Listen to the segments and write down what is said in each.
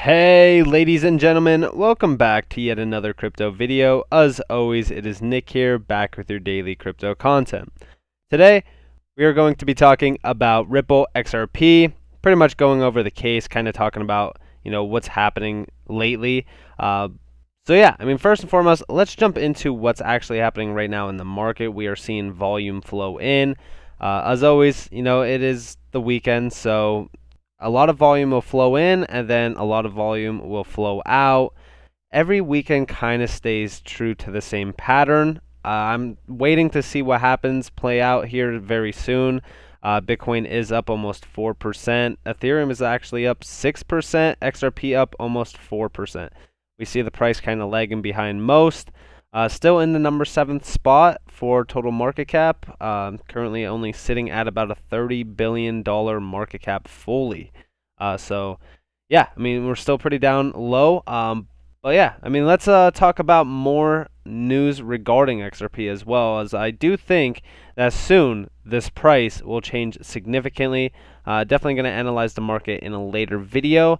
Hey ladies and gentlemen, welcome back to yet another crypto video. As always, it is Nick here, back with your daily crypto content. Today, we are going to be talking about Ripple XRP, pretty much going over the case, kind of talking about, what's happening lately. First and foremost, let's jump into what's actually happening right now in the market. We are seeing volume flow in. As always, it is the weekend, so a lot of volume will flow in and then a lot of volume will flow out. Every weekend kind of stays true to the same pattern. I'm waiting to see what happens play out here very soon. Bitcoin is up almost 4%. Ethereum is actually up 6%. XRP up almost 4%. We see the price kind of lagging behind most. Still in the number 7th spot for total market cap. Currently only sitting at about a $30 billion market cap fully. We're still pretty down low. Let's talk about more news regarding XRP as well, as I do think that soon this price will change significantly. Definitely going to analyze the market in a later video.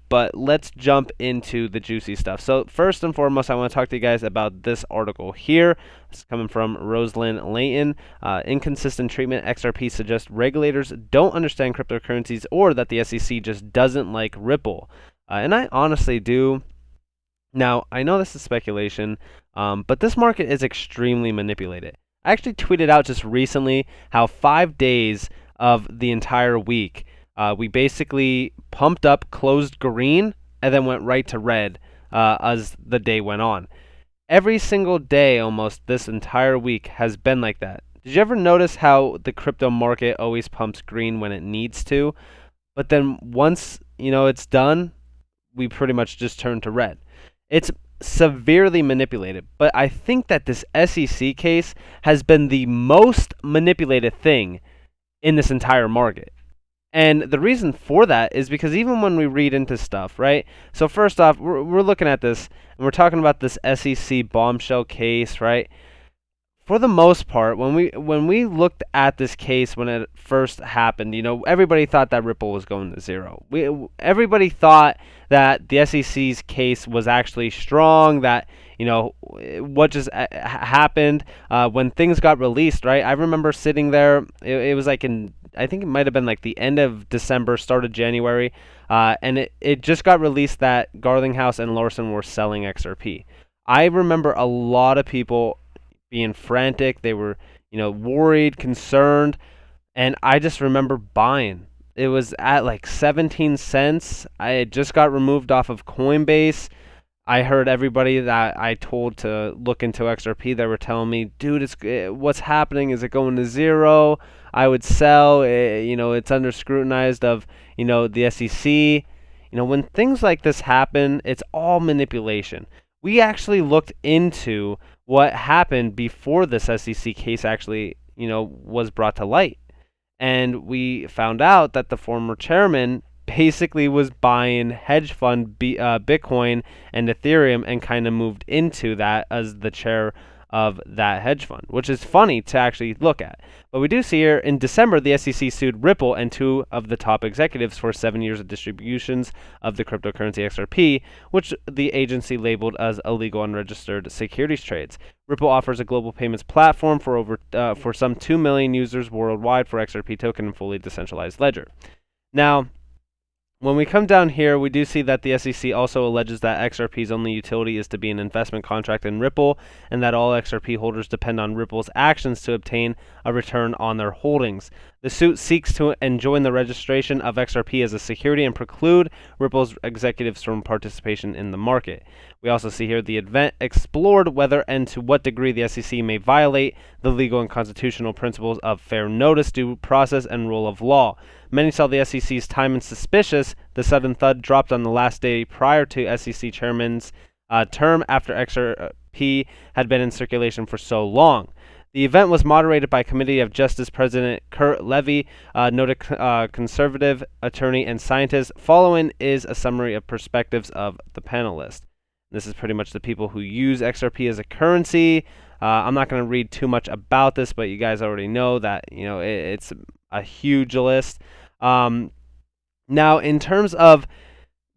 But let's jump into the juicy stuff. So first and foremost, I want to talk to you guys about this article here. It's coming from Rosalind Layton. Inconsistent treatment. XRP suggests regulators don't understand cryptocurrencies or that the SEC just doesn't like Ripple. And I honestly do. Now, I know this is speculation, but this market is extremely manipulated. I actually tweeted out just recently how 5 days of the entire week, we basically pumped up, closed green, and then went right to red as the day went on. Every single day almost this entire week has been like that. Did you ever notice how the crypto market always pumps green when it needs to, but then once it's done, we pretty much just turn to red? It's severely manipulated, but I think that this SEC case has been the most manipulated thing in this entire market. And the reason for that is because even when we read into stuff, right? So first off, we're looking at this and we're talking about this SEC bombshell case, right? For the most part, when we looked at this case when it first happened, everybody thought that Ripple was going to zero. Everybody thought that the SEC's case was actually strong. That what just happened when things got released, right? I remember sitting there. It was like I think it might have been like the end of December, start of January, and it just got released that Garlinghouse and Larson were selling XRP. I remember a lot of people being frantic. They were, worried, concerned, and I just remember buying. It was at like 17 cents. I had just got removed off of Coinbase. I heard everybody that I told to look into XRP, they were telling me, dude, what's happening? Is it going to zero? I would sell. It's under scrutinized of, the SEC. When things like this happen, it's all manipulation. We actually looked into what happened before this SEC case actually, was brought to light. And we found out that the former chairman basically was buying hedge fund Bitcoin and Ethereum and kind of moved into that as the chair of that hedge fund, which is funny to actually look at. But we do see here in December, the SEC sued Ripple and two of the top executives for 7 years of distributions of the cryptocurrency XRP, which the agency labeled as illegal unregistered securities trades. Ripple offers a global payments platform for some 2 million users worldwide for XRP token and fully decentralized ledger. Now, when we come down here, we do see that the SEC also alleges that XRP's only utility is to be an investment contract in Ripple, and that all XRP holders depend on Ripple's actions to obtain a return on their holdings. The suit seeks to enjoin the registration of XRP as a security and preclude Ripple's executives from participation in the market. We also see here the event explored whether and to what degree the SEC may violate the legal and constitutional principles of fair notice, due process, and rule of law. Many saw the SEC's timing suspicious. The sudden thud dropped on the last day prior to SEC chairman's term after XRP had been in circulation for so long. The event was moderated by Committee of Justice President Kurt Levy, noted conservative attorney and scientist. Following is a summary of perspectives of the panelists. This is pretty much the people who use XRP as a currency. I'm not going to read too much about this, but you guys already know that it's a huge list. Now, in terms of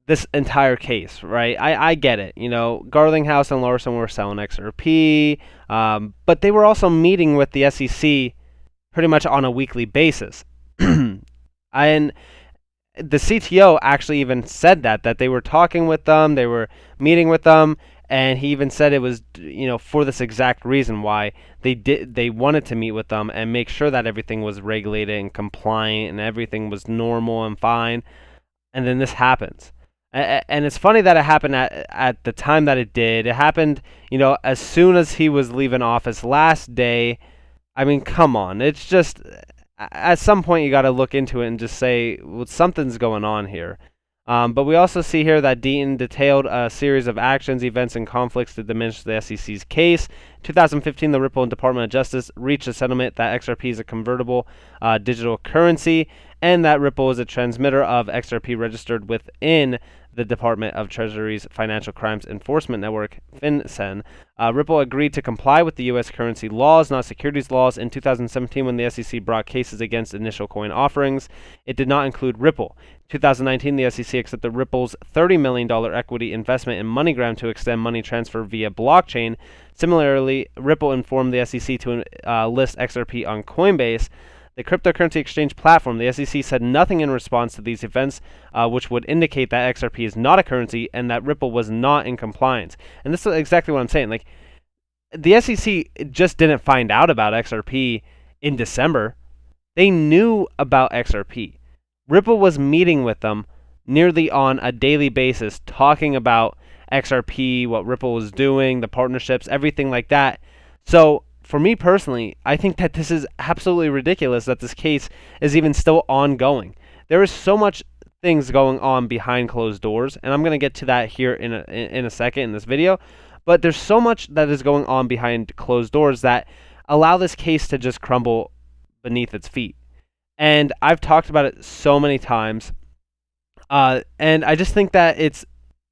this entire case, right? I get it. Garlinghouse and Larson were selling XRP, but they were also meeting with the SEC pretty much on a weekly basis. And the CTO actually even said that they were talking with them, they were meeting with them, and he even said it was for this exact reason why they wanted to meet with them and make sure that everything was regulated and compliant and everything was normal and fine. And then this happens. And it's funny that it happened at the time that it did. It happened, as soon as he was leaving office last day. I mean, come on. It's just, at some point, you got to look into it and just say, well, something's going on here. But we also see here that Deaton detailed a series of actions, events, and conflicts to diminish the SEC's case. 2015, the Ripple and Department of Justice reached a settlement that XRP is a convertible digital currency, and that Ripple is a transmitter of XRP registered within the Department of Treasury's Financial Crimes Enforcement Network, FinCEN. Ripple agreed to comply with the U.S. currency laws, not securities laws, in 2017 when the SEC brought cases against initial coin offerings. It did not include Ripple. 2019, the SEC accepted Ripple's $30 million equity investment in MoneyGram to extend money transfer via blockchain. Similarly, Ripple informed the SEC to list XRP on Coinbase, the cryptocurrency exchange platform. The SEC said nothing in response to these events, which would indicate that XRP is not a currency and that Ripple was not in compliance. And this is exactly what I'm saying. Like, the SEC just didn't find out about XRP in December. They knew about XRP. Ripple was meeting with them nearly on a daily basis, talking about XRP, what Ripple was doing, the partnerships, everything like that. So, for me personally, I think that this is absolutely ridiculous that this case is even still ongoing. There is so much things going on behind closed doors, and I'm going to get to that here in a second in this video. But there's so much that is going on behind closed doors that allow this case to just crumble beneath its feet. And I've talked about it so many times. And I just think that it's,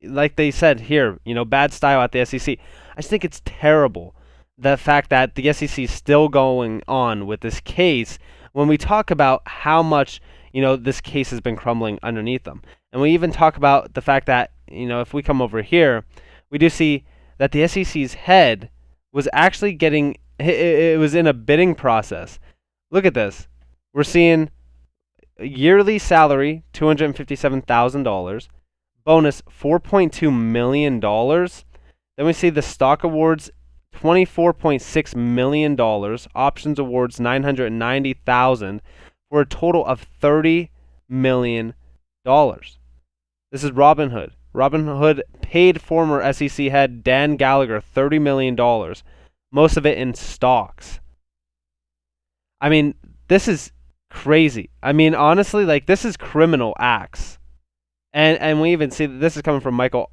like they said here, bad style at the SEC. I just think it's terrible, the fact that the SEC is still going on with this case when we talk about how much, this case has been crumbling underneath them. And we even talk about the fact that, if we come over here, we do see that the SEC's head was actually it was in a bidding process. Look at this. We're seeing yearly salary, $257,000, bonus $4.2 million. Then we see the stock awards, $24.6 million, options awards, $990,000, for a total of $30 million. This is Robinhood. Robinhood paid former SEC head Dan Gallagher $30 million, most of it in stocks. I mean, this is crazy. I mean, honestly, like, this is criminal acts. And we even see that this is coming from Michael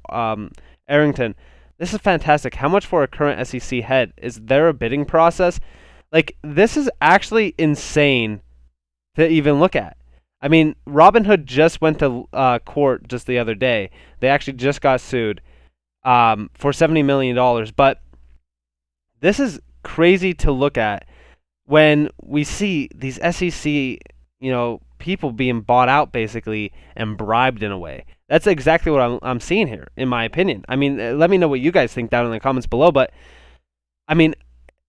Arrington. This is fantastic. How much for a current SEC head? Is there a bidding process? Like, this is actually insane to even look at. I mean, Robinhood just went to court just the other day. They actually just got sued for $70 million. But this is crazy to look at when we see these SEC, people being bought out basically and bribed in a way. That's exactly what I'm seeing here, in my opinion. I mean, let me know what you guys think down in the comments below. But, I mean,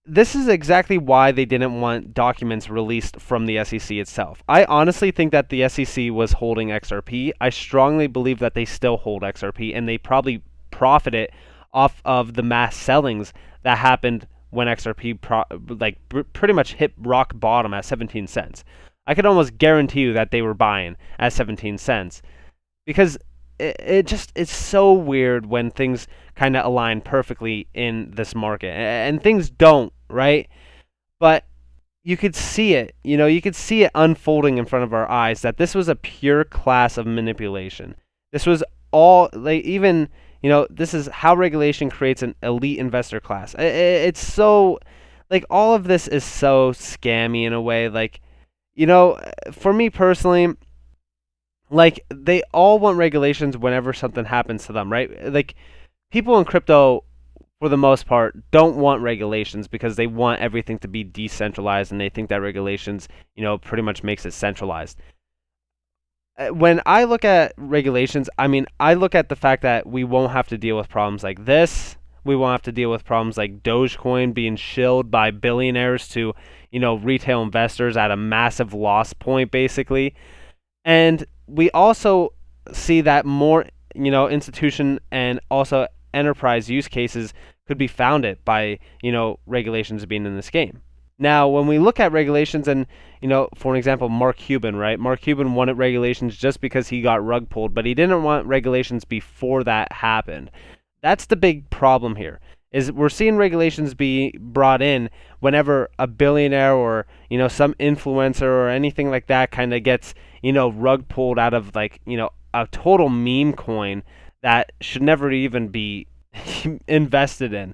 this is exactly why they didn't want documents released from the SEC itself. I honestly think that the SEC was holding XRP. I strongly believe that they still hold XRP, and they probably profited off of the mass sellings that happened when XRP pretty much hit rock bottom at 17 cents. I could almost guarantee you that they were buying at 17 cents because it's so weird when things kind of align perfectly in this market, and things don't, right? But you could see it, you could see it unfolding in front of our eyes that this was a pure class of manipulation. This was all, like, even, this is how regulation creates an elite investor class. It's so, like, all of this is so scammy in a way. Like, for me personally, like, they all want regulations whenever something happens to them, right? Like, people in crypto, for the most part, don't want regulations because they want everything to be decentralized, and they think that regulations, pretty much makes it centralized. When I look at regulations, I mean, I look at the fact that we won't have to deal with problems like this. We won't have to deal with problems like Dogecoin being shilled by billionaires to, retail investors at a massive loss point, basically. And we also see that more, institution and also enterprise use cases could be founded by, regulations being in this game. Now, when we look at regulations and, for an example, Mark Cuban, right? Mark Cuban wanted regulations just because he got rug pulled, but he didn't want regulations before that happened. That's the big problem here. Is we're seeing regulations be brought in whenever a billionaire or, some influencer or anything like that kind of gets, rug pulled out of like, a total meme coin that should never even be invested in.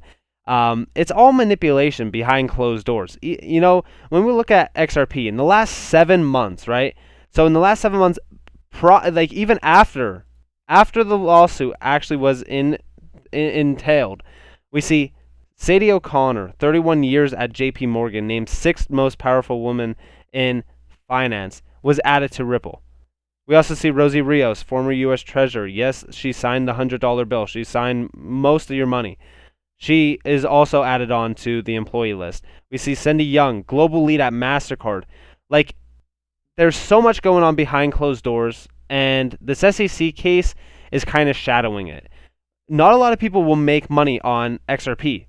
It's all manipulation behind closed doors. When we look at XRP in the last 7 months, right? So in the last 7 months, like even after the lawsuit actually was entailed, we see Sadie O'Connor, 31 years at J.P. Morgan, named 6th most powerful woman in finance, was added to Ripple. We also see Rosie Rios, former U.S. Treasurer. Yes, she signed the $100 bill. She signed most of your money. She is also added on to the employee list. We see Cindy Young, global lead at MasterCard. Like, there's so much going on behind closed doors, and this SEC case is kind of shadowing it. Not a lot of people will make money on XRP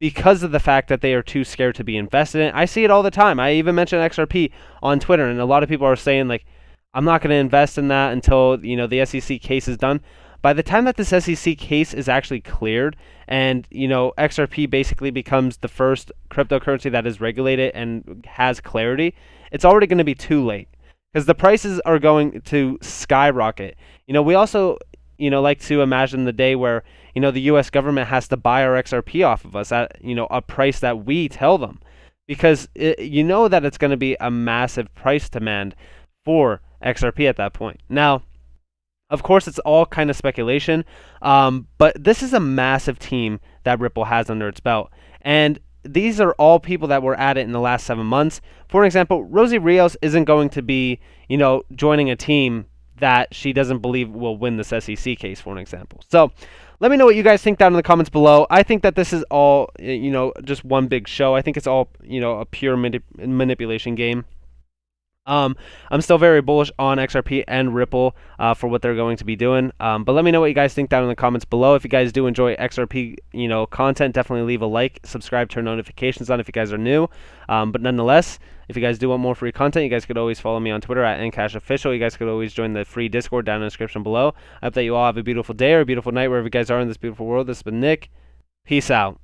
because of the fact that they are too scared to be invested in. I see it all the time. I even mention XRP on Twitter, and a lot of people are saying, like, I'm not going to invest in that until, the SEC case is done. By the time that this SEC case is actually cleared and, XRP basically becomes the first cryptocurrency that is regulated and has clarity, it's already going to be too late because the prices are going to skyrocket. We also, like to imagine the day where, the US government has to buy our XRP off of us at, a price that we tell them because that it's going to be a massive price demand for XRP at that point. Now, of course, it's all kind of speculation, but this is a massive team that Ripple has under its belt. And these are all people that were at it in the last 7 months. For example, Rosie Rios isn't going to be, joining a team that she doesn't believe will win this SEC case, for an example. So let me know what you guys think down in the comments below. I think that this is all, just one big show. I think it's all, a pure manipulation game. I'm still very bullish on XRP and Ripple for what they're going to be doing. But let me know what you guys think down in the comments below. If you guys do enjoy XRP, content, definitely leave a like, subscribe, turn notifications on if you guys are new. But nonetheless, if you guys do want more free content, you guys could always follow me on Twitter at NCashOfficial. You guys could always join the free Discord down in the description below. I hope that you all have a beautiful day or a beautiful night wherever you guys are in this beautiful world. This has been Nick. Peace out.